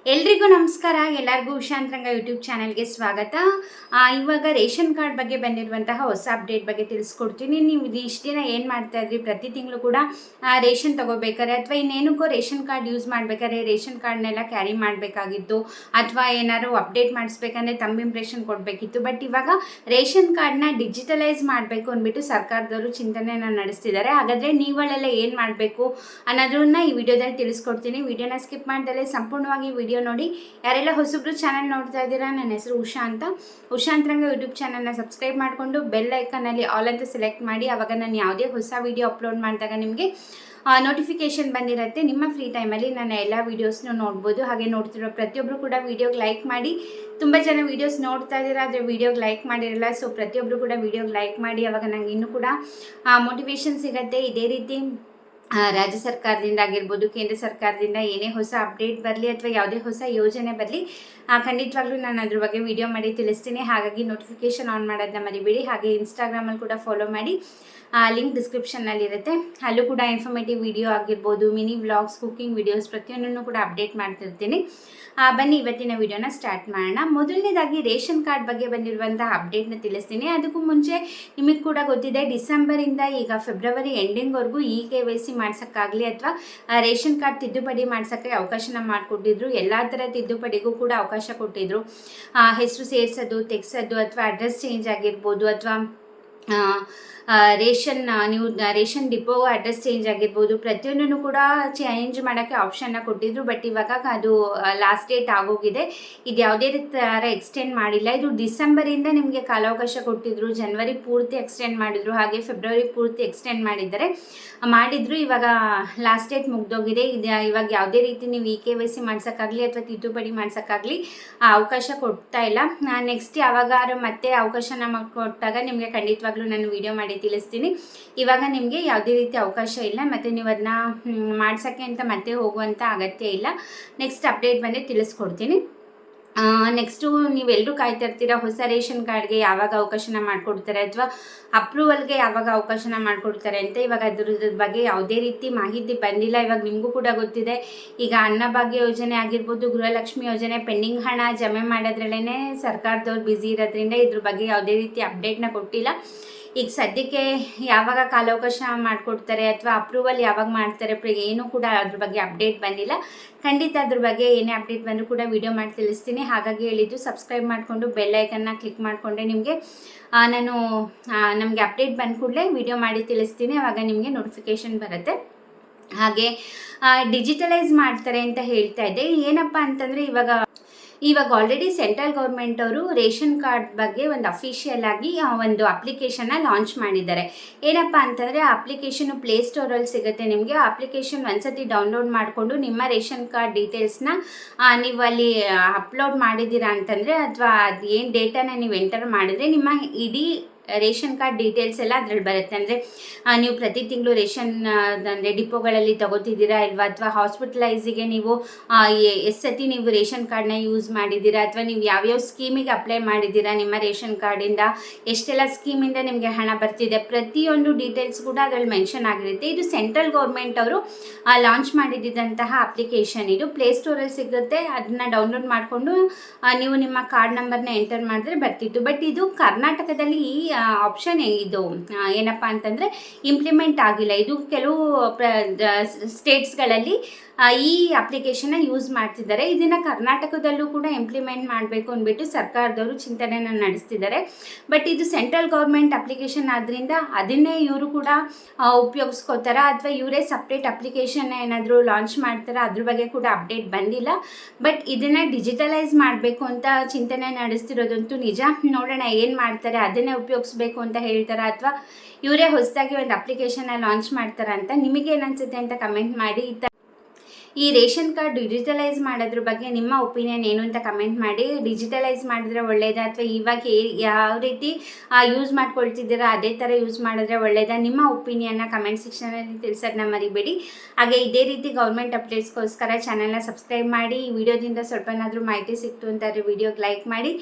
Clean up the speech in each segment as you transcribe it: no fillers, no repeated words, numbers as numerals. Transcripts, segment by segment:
ಎಲ್ರಿಗೂ ನಮಸ್ಕಾರ. ಎಲ್ಲರಿಗೂ ಉಷಾಂತರಂಗ ಯೂಟ್ಯೂಬ್ ಚಾನಲ್ಗೆ ಸ್ವಾಗತ. ಇವಾಗ ರೇಷನ್ ಕಾರ್ಡ್ ಬಗ್ಗೆ ಬಂದಿರುವಂತಹ ಹೊಸ ಅಪ್ಡೇಟ್ ಬಗ್ಗೆ ತಿಳಿಸ್ಕೊಡ್ತೀನಿ. ನೀವು ಇಷ್ಟು ದಿನ ಏನು ಮಾಡ್ತಾ ಇದ್ರಿ, ಪ್ರತಿ ತಿಂಗಳು ಕೂಡ ರೇಷನ್ ತೊಗೋಬೇಕಾರೆ ಅಥವಾ ಇನ್ನೇನಕ್ಕೂ ರೇಷನ್ ಕಾರ್ಡ್ ಯೂಸ್ ಮಾಡಬೇಕಾದ್ರೆ ರೇಷನ್ ಕಾರ್ಡ್ನೆಲ್ಲ ಕ್ಯಾರಿ ಮಾಡಬೇಕಾಗಿತ್ತು, ಅಥವಾ ಏನಾದ್ರು ಅಪ್ಡೇಟ್ ಮಾಡಿಸ್ಬೇಕಂದ್ರೆ ತಮ್ಮ ಇಂಪ್ರೆಷನ್ ಕೊಡಬೇಕಿತ್ತು. ಬಟ್ ಇವಾಗ ರೇಷನ್ ಕಾರ್ಡ್ನ ಡಿಜಿಟಲೈಸ್ ಮಾಡಬೇಕು ಅಂದ್ಬಿಟ್ಟು ಸರ್ಕಾರದವರು ಚಿಂತನೆಯನ್ನು ನಡೆಸ್ತಿದ್ದಾರೆ. ಹಾಗಾದರೆ ನೀವುಗಳೆಲ್ಲ ಏನು ಮಾಡಬೇಕು ಅನ್ನೋದನ್ನ ಈ ವಿಡಿಯೋದಲ್ಲಿ ತಿಳಿಸ್ಕೊಡ್ತೀನಿ. ವಿಡಿಯೋನ ಸ್ಕಿಪ್ ಮಾಡ್ದಲೇ ಸಂಪೂರ್ಣವಾಗಿ ವಿಡಿಯೋ ನೋಡಿ. ಯಾರೆಲ್ಲ ಹೊಸಬ್ರು ಚಾನಲ್ ನೋಡ್ತಾ ಇದ್ದೀರಾ, ನನ್ನ ಹೆಸರು ಉಷಾ ಅಂತ. ಉಷಾಂತರಂಗ ಯೂಟ್ಯೂಬ್ ಚಾನಲ್ನ ಸಬ್ಸ್ಕ್ರೈಬ್ ಮಾಡಿಕೊಂಡು ಬೆಲ್ ಐಕನಲ್ಲಿ ಆಲ್ ಅಂತ ಸೆಲೆಕ್ಟ್ ಮಾಡಿ. ಆವಾಗ ನಾನು ಯಾವುದೇ ಹೊಸ ವಿಡಿಯೋ ಅಪ್ಲೋಡ್ ಮಾಡಿದಾಗ ನಿಮಗೆ ನೋಟಿಫಿಕೇಷನ್ ಬಂದಿರುತ್ತೆ. ನಿಮ್ಮ ಫ್ರೀ ಟೈಮಲ್ಲಿ ನನ್ನ ಎಲ್ಲ ವೀಡಿಯೋಸ್ನು ನೋಡ್ಬೋದು. ಹಾಗೆ ನೋಡ್ತಿರೋ ಪ್ರತಿಯೊಬ್ಬರು ಕೂಡ ವೀಡಿಯೋಗೆ ಲೈಕ್ ಮಾಡಿ. ತುಂಬ ಜನ ವೀಡಿಯೋಸ್ ನೋಡ್ತಾ ಇದ್ದೀರಾ, ಆದರೆ ವೀಡಿಯೋಗೆ ಲೈಕ್ ಮಾಡಿರಲ್ಲ. ಸೊ ಪ್ರತಿಯೊಬ್ಬರು ಕೂಡ ವೀಡಿಯೋಗೆ ಲೈಕ್ ಮಾಡಿ. ಆವಾಗ ನಂಗೆ ಇನ್ನೂ ಕೂಡ ಮೋಟಿವೇಶನ್ ಸಿಗುತ್ತೆ. ಇದೇ ರೀತಿ ರಾಜ್ಯ ಸರ್ಕಾರದಿಂದ ಆಗಿರ್ಬೋದು, ಕೇಂದ್ರ ಸರ್ಕಾರದಿಂದ ಏನೇ ಹೊಸ ಅಪ್ಡೇಟ್ ಬರಲಿ ಅಥವಾ ಯಾವುದೇ ಹೊಸ ಯೋಜನೆ ಬರಲಿ, ಖಂಡಿತವಾಗ್ಲೂ ನಾನು ಅದ್ರ ಬಗ್ಗೆ ವಿಡಿಯೋ ಮಾಡಿ ತಿಳಿಸ್ತೀನಿ. ಹಾಗಾಗಿ ನೋಟಿಫಿಕೇಷನ್ ಆನ್ ಮಾಡೋದನ್ನ ಮರಿಬೇಡಿ. ಹಾಗೆ ಇನ್ಸ್ಟಾಗ್ರಾಮಲ್ಲಿ ಕೂಡ ಫಾಲೋ ಮಾಡಿ, ಲಿಂಕ್ ಡಿಸ್ಕ್ರಿಪ್ಷನ್ನಲ್ಲಿರುತ್ತೆ. ಅಲ್ಲೂ ಕೂಡ ಇನ್ಫಾರ್ಮೇಟಿವ್ ವಿಡಿಯೋ ಆಗಿರ್ಬೋದು, ಮಿನಿ ವ್ಲಾಗ್ಸ್, ಕುಕ್ಕಿಂಗ್ ವಿಡಿಯೋಸ್ ಪ್ರತಿಯೊಂದನ್ನು ಕೂಡ ಅಪ್ಡೇಟ್ ಮಾಡ್ತಿರ್ತೀನಿ. ಬನ್ನಿ ಇವತ್ತಿನ ವಿಡಿಯೋನ ಸ್ಟಾರ್ಟ್ ಮಾಡೋಣ. ಮೊದಲನೇದಾಗಿ ರೇಷನ್ ಕಾರ್ಡ್ ಬಗ್ಗೆ ಬಂದಿರುವಂಥ ಅಪ್ಡೇಟ್ನ ತಿಳಿಸ್ತೀನಿ. ಅದಕ್ಕೂ ಮುಂಚೆ ನಿಮಗೆ ಕೂಡ ಗೊತ್ತಿದೆ, ಡಿಸೆಂಬರಿಂದ ಈಗ ಫೆಬ್ರವರಿ ಎಂಡಿಂಗ್ವರೆಗೂ KYC ಮಾಡ್ಸೋಕ್ಕಾಗಲಿ ಅಥವಾ ರೇಷನ್ ಕಾರ್ಡ್ ತಿದ್ದುಪಡಿ ಮಾಡ್ಸೋಕ್ಕೆ ಅವಕಾಶನ ಮಾಡಿಕೊಟ್ಟಿದ್ರು. ಎಲ್ಲ ಥರ ತಿದ್ದುಪಡಿಗೂ ಕೂಡ ಅವಕಾಶ ಕೊಟ್ಟಿದ್ರು. ಹೆಸರು ಸೇರಿಸೋದು, ತೆಗ್ಸೋದು, ಅಥವಾ ಅಡ್ರೆಸ್ ಚೇಂಜ್ ಆಗಿರ್ಬೋದು, ಅಥವಾ ನೀವು ರೇಷನ್ ಡಿಪೋ ಅಡ್ರೆಸ್ ಚೇಂಜ್ ಆಗಿರ್ಬೋದು, ಪ್ರತಿಯೊಂದನ್ನು ಕೂಡ ಚೇಂಜ್ ಮಾಡೋಕ್ಕೆ ಆಪ್ಷನ್ನ ಕೊಟ್ಟಿದ್ರು. ಬಟ್ ಇವಾಗ ಅದು ಲಾಸ್ಟ್ ಡೇಟ್ ಆಗೋಗಿದೆ. ಇದು ಯಾವುದೇ ಥರ ಎಕ್ಸ್ಟೆಂಡ್ ಮಾಡಿಲ್ಲ. ಇದು ಡಿಸೆಂಬರಿಂದ ನಿಮಗೆ ಕಾಲಾವಕಾಶ ಕೊಟ್ಟಿದ್ರು, ಜನವರಿ ಪೂರ್ತಿ ಎಕ್ಸ್ಟೆಂಡ್ ಮಾಡಿದ್ರು, ಹಾಗೆ ಫೆಬ್ರವರಿ ಪೂರ್ತಿ ಎಕ್ಸ್ಟೆಂಡ್ ಮಾಡಿದ್ರು. ಇವಾಗ ಲಾಸ್ಟ್ ಡೇಟ್ ಮುಗ್ದೋಗಿದೆ. ಇವಾಗ ಯಾವುದೇ ರೀತಿ ನೀವು KYC ಮಾಡ್ಸೋಕ್ಕಾಗಲಿ ಅಥವಾ ತಿದ್ದುಪಡಿ ಮಾಡ್ಸೋಕ್ಕಾಗಲಿ ಅವಕಾಶ ಕೊಡ್ತಾ ಇಲ್ಲ. ನೆಕ್ಸ್ಟ್ ಯಾವಾಗಾರು ಮತ್ತೆ ಅವಕಾಶನ ಕೊಟ್ಟಾಗ ನಿಮಗೆ ಖಂಡಿತವಾಗ್ಲೂ ನಾನು ವಿಡಿಯೋ ಮಾಡಿ ತಿಳಿಸ್ತೀನಿ. ಇವಾಗ ನಿಮಗೆ ಯಾವುದೇ ರೀತಿ ಅವಕಾಶ ಇಲ್ಲ, ಮತ್ತು ನೀವು ಅದನ್ನ ಮಾಡ್ಸೋಕ್ಕೆ ಅಂತ ಮತ್ತೆ ಹೋಗುವಂಥ ಅಗತ್ಯ ಇಲ್ಲ. ನೆಕ್ಸ್ಟ್ ಅಪ್ಡೇಟ್ ಬಂದರೆ ತಿಳಿಸ್ಕೊಡ್ತೀನಿ. ನೆಕ್ಸ್ಟು ನೀವೆಲ್ಲರೂ ಕಾಯ್ತಾ ಇರ್ತೀರ, ಹೊಸ ರೇಷನ್ ಕಾರ್ಡ್ಗೆ ಯಾವಾಗ ಅವಕಾಶನ ಮಾಡಿಕೊಡ್ತಾರೆ ಅಥವಾ ಅಪ್ರೂವಲ್ಗೆ ಯಾವಾಗ ಅವಕಾಶನ ಮಾಡಿಕೊಡ್ತಾರೆ ಅಂತ. ಇವಾಗ ಅದ್ರ ಬಗ್ಗೆ ಯಾವುದೇ ರೀತಿ ಮಾಹಿತಿ ಬಂದಿಲ್ಲ. ಇವಾಗ ನಿಮಗೂ ಕೂಡ ಗೊತ್ತಿದೆ, ಈಗ ಅನ್ನಭಾಗ್ಯ ಯೋಜನೆ ಆಗಿರ್ಬೋದು, ಗೃಹಲಕ್ಷ್ಮಿ ಯೋಜನೆ ಪೆಂಡಿಂಗ್ ಹಣ ಜಮೆ ಮಾಡೋದ್ರಲ್ಲೇ ಸರ್ಕಾರದವ್ರು ಬ್ಯುಸಿ ಇರೋದ್ರಿಂದ ಇದ್ರ ಬಗ್ಗೆ ಯಾವುದೇ ರೀತಿ ಅಪ್ಡೇಟ್ನ ಕೊಟ್ಟಿಲ್ಲ. ಈಗ ಸದ್ಯಕ್ಕೆ ಯಾವಾಗ ಕಾಲಾವಕಾಶ ಮಾಡಿಕೊಡ್ತಾರೆ ಅಥವಾ ಅಪ್ರೂವಲ್ ಯಾವಾಗ ಮಾಡ್ತಾರೆ ಏನೂ ಕೂಡ ಅದ್ರ ಬಗ್ಗೆ ಅಪ್ಡೇಟ್ ಬಂದಿಲ್ಲ. ಖಂಡಿತ ಅದ್ರ ಬಗ್ಗೆ ಏನೇ ಅಪ್ಡೇಟ್ ಬಂದರೂ ಕೂಡ ವಿಡಿಯೋ ಮಾಡಿ ತಿಳಿಸ್ತೀನಿ. ಹಾಗಾಗಿ ಹೇಳಿದ್ದು ಸಬ್ಸ್ಕ್ರೈಬ್ ಮಾಡಿಕೊಂಡು ಬೆಲ್ ಐಕನ್ನ ಕ್ಲಿಕ್ ಮಾಡಿಕೊಂಡೆ ನಿಮಗೆ ನಮಗೆ ಅಪ್ಡೇಟ್ ಬಂದ ಕೂಡಲೇ ವಿಡಿಯೋ ಮಾಡಿ ತಿಳಿಸ್ತೀನಿ. ಆವಾಗ ನಿಮಗೆ ನೋಟಿಫಿಕೇಷನ್ ಬರುತ್ತೆ. ಹಾಗೆ ಡಿಜಿಟಲೈಸ್ ಮಾಡ್ತಾರೆ ಅಂತ ಹೇಳ್ತಾ ಇದ್ದೆ. ಏನಪ್ಪ ಅಂತಂದರೆ ಇವಾಗ ಆಲ್ರೆಡಿ ಸೆಂಟ್ರಲ್ ಗೌರ್ಮೆಂಟ್ ಅವರು ರೇಷನ್ ಕಾರ್ಡ್ ಬಗ್ಗೆ ಒಂದು ಅಫಿಷಿಯಲ್ ಆಗಿ ಒಂದು ಅಪ್ಲಿಕೇಶನ್ನ ಲಾಂಚ್ ಮಾಡಿದ್ದಾರೆ. ಏನಪ್ಪ ಅಂತಂದರೆ ಆ ಅಪ್ಲಿಕೇಶನು ಪ್ಲೇಸ್ಟೋರಲ್ಲಿ ಸಿಗುತ್ತೆ ನಿಮಗೆ. ಆ ಅಪ್ಲಿಕೇಶನ್ ಒಂದ್ಸತಿ ಡೌನ್ಲೋಡ್ ಮಾಡಿಕೊಂಡು ನಿಮ್ಮ ರೇಷನ್ ಕಾರ್ಡ್ ಡೀಟೇಲ್ಸ್ನ ನೀವು ಅಲ್ಲಿ ಅಪ್ಲೋಡ್ ಮಾಡಿದ್ದೀರಾ ಅಂತಂದರೆ, ಅಥವಾ ಅದು ಏನು ಡೇಟಾನ ನೀವು ಎಂಟರ್ ಮಾಡಿದರೆ ನಿಮ್ಮ ಇಡೀ ರೇಷನ್ ಕಾರ್ಡ್ ಡೀಟೇಲ್ಸ್ ಎಲ್ಲ ಅದರಲ್ಲಿ ಬರುತ್ತೆ. ಅಂದರೆ ನೀವು ಪ್ರತಿ ತಿಂಗಳು ರೇಷನ್ ಅಂದರೆ ಡಿಪೋಗಳಲ್ಲಿ ತಗೋತಿದ್ದೀರಾ ಇಲ್ವಾ, ಅಥವಾ ಹಾಸ್ಪಿಟಲೈಸಿಗೆ ನೀವು ಎಷ್ಟು ಸತಿ ನೀವು ರೇಷನ್ ಕಾರ್ಡ್ನ ಯೂಸ್ ಮಾಡಿದ್ದೀರಾ, ಅಥವಾ ನೀವು ಯಾವ್ಯಾವ ಸ್ಕೀಮಿಗೆ ಅಪ್ಲೈ ಮಾಡಿದ್ದೀರಾ, ನಿಮ್ಮ ರೇಷನ್ ಕಾರ್ಡಿಂದ ಎಷ್ಟೆಲ್ಲ ಸ್ಕೀಮಿಂದ ನಿಮಗೆ ಹಣ ಬರ್ತಿದೆ, ಪ್ರತಿಯೊಂದು ಡೀಟೇಲ್ಸ್ ಕೂಡ ಅದರಲ್ಲಿ ಮೆನ್ಷನ್ ಆಗಿರುತ್ತೆ. ಇದು ಸೆಂಟ್ರಲ್ ಗೌರ್ಮೆಂಟ್ ಅವರು ಲಾಂಚ್ ಮಾಡಿದ್ದಂತಹ ಅಪ್ಲಿಕೇಶನ್. ಇದು ಪ್ಲೇಸ್ಟೋರಲ್ಲಿ ಸಿಗುತ್ತೆ. ಅದನ್ನ ಡೌನ್ಲೋಡ್ ಮಾಡಿಕೊಂಡು ನೀವು ನಿಮ್ಮ ಕಾರ್ಡ್ ನಂಬರ್ನ ಎಂಟರ್ ಮಾಡಿದ್ರೆ ಬರ್ತಿತ್ತು. ಬಟ್ ಇದು ಕರ್ನಾಟಕದಲ್ಲಿ ಈ ಆಪ್ಷನ್ ಇದು ಏನಪ್ಪ ಅಂತಂದರೆ ಇಂಪ್ಲಿಮೆಂಟ್ ಆಗಿಲ್ಲ. ಇದು ಕೆಲವು ಸ್ಟೇಟ್ಸ್ಗಳಲ್ಲಿ ಈ ಅಪ್ಲಿಕೇಶನ್ನ ಯೂಸ್ ಮಾಡ್ತಿದ್ದಾರೆ. ಇದನ್ನು ಕರ್ನಾಟಕದಲ್ಲೂ ಕೂಡ ಇಂಪ್ಲಿಮೆಂಟ್ ಮಾಡಬೇಕು ಅಂದ್ಬಿಟ್ಟು ಸರ್ಕಾರದವರು ಚಿಂತನೆಯನ್ನು ನಡೆಸ್ತಿದ್ದಾರೆ. ಬಟ್ ಇದು ಸೆಂಟ್ರಲ್ ಗೌರ್ಮೆಂಟ್ ಅಪ್ಲಿಕೇಶನ್ ಆದ್ದರಿಂದ ಅದನ್ನೇ ಇವರು ಕೂಡ ಉಪಯೋಗಿಸ್ಕೋತಾರ, ಅಥವಾ ಇವರೇ ಸಪ್ರೇಟ್ ಅಪ್ಲಿಕೇಶನ್ ಏನಾದರೂ ಲಾಂಚ್ ಮಾಡ್ತಾರಾ, ಅದ್ರ ಬಗ್ಗೆ ಕೂಡ ಅಪ್ಡೇಟ್ ಬಂದಿಲ್ಲ. ಬಟ್ ಇದನ್ನು ಡಿಜಿಟಲೈಸ್ ಮಾಡಬೇಕು ಅಂತ ಚಿಂತನೆ ನಡೆಸ್ತಿರೋದಂತೂ ನಿಜ. ನೋಡೋಣ ಏನು ಮಾಡ್ತಾರೆ. ಅದನ್ನೇ ಉಪಯೋಗಿಸ್ಬೇಕು ಅಂತ ಹೇಳ್ತಾರಾ, ಅಥವಾ ಇವರೇ ಹೊಸದಾಗಿ ಒಂದು ಅಪ್ಲಿಕೇಶನ್ನ ಲಾಂಚ್ ಮಾಡ್ತಾರಾ ಅಂತ ನಿಮಗೇನು ಅನಿಸುತ್ತೆ ಅಂತ ಕಮೆಂಟ್ ಮಾಡಿ. ಈ ರೇಷನ್ ಕಾರ್ಡ್ ಡಿಜಿಟಲೈಸ್ ಮಾಡೋದ್ರ ಬಗ್ಗೆ ನಿಮ್ಮ ಒಪಿನಿಯನ್ ಏನು ಅಂತ ಕಮೆಂಟ್ ಮಾಡಿ. ಡಿಜಿಟಲೈಸ್ ಮಾಡಿದ್ರೆ ಒಳ್ಳೆಯದಾ, ಅಥವಾ ಇವಾಗ ಯಾವ ರೀತಿ ಯೂಸ್ ಮಾಡ್ಕೊಳ್ತಿದ್ದೀರಾ ಅದೇ ಥರ ಯೂಸ್ ಮಾಡಿದ್ರೆ ಒಳ್ಳೆಯದಾ? ನಿಮ್ಮ ಒಪಿನಿಯನ್ನ ಕಮೆಂಟ್ ಸೆಕ್ಷನಲ್ಲಿ ತಿಳಿಸೋದನ್ನ ಮರಿಬೇಡಿ. ಹಾಗೆ ಇದೇ ರೀತಿ ಗೌರ್ಮೆಂಟ್ ಅಪ್ಡೇಟ್ಸ್ಗೋಸ್ಕರ ಚಾನಲ್ನ ಸಬ್ಸ್ಕ್ರೈಬ್ ಮಾಡಿ. ಈ ವಿಡಿಯೋದಿಂದ ಸ್ವಲ್ಪನಾದರೂ ಮಾಹಿತಿ ಸಿಕ್ತು ಅಂತಾದರೆ ವಿಡಿಯೋಗೆ ಲೈಕ್ ಮಾಡಿ.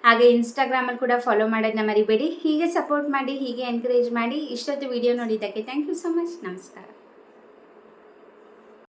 ಹಾಗೆ ಇನ್ಸ್ಟಾಗ್ರಾಮಲ್ಲಿ ಕೂಡ ಫಾಲೋ ಮಾಡೋದನ್ನ ಮರಿಬೇಡಿ. ಹೀಗೆ ಸಪೋರ್ಟ್ ಮಾಡಿ, ಹೀಗೆ ಎನ್ಕರೇಜ್ ಮಾಡಿ. ಇಷ್ಟೊತ್ತು ವಿಡಿಯೋ ನೋಡಿದ್ದಕ್ಕೆ ಥ್ಯಾಂಕ್ ಯು ಸೊ ಮಚ್. ನಮಸ್ಕಾರ.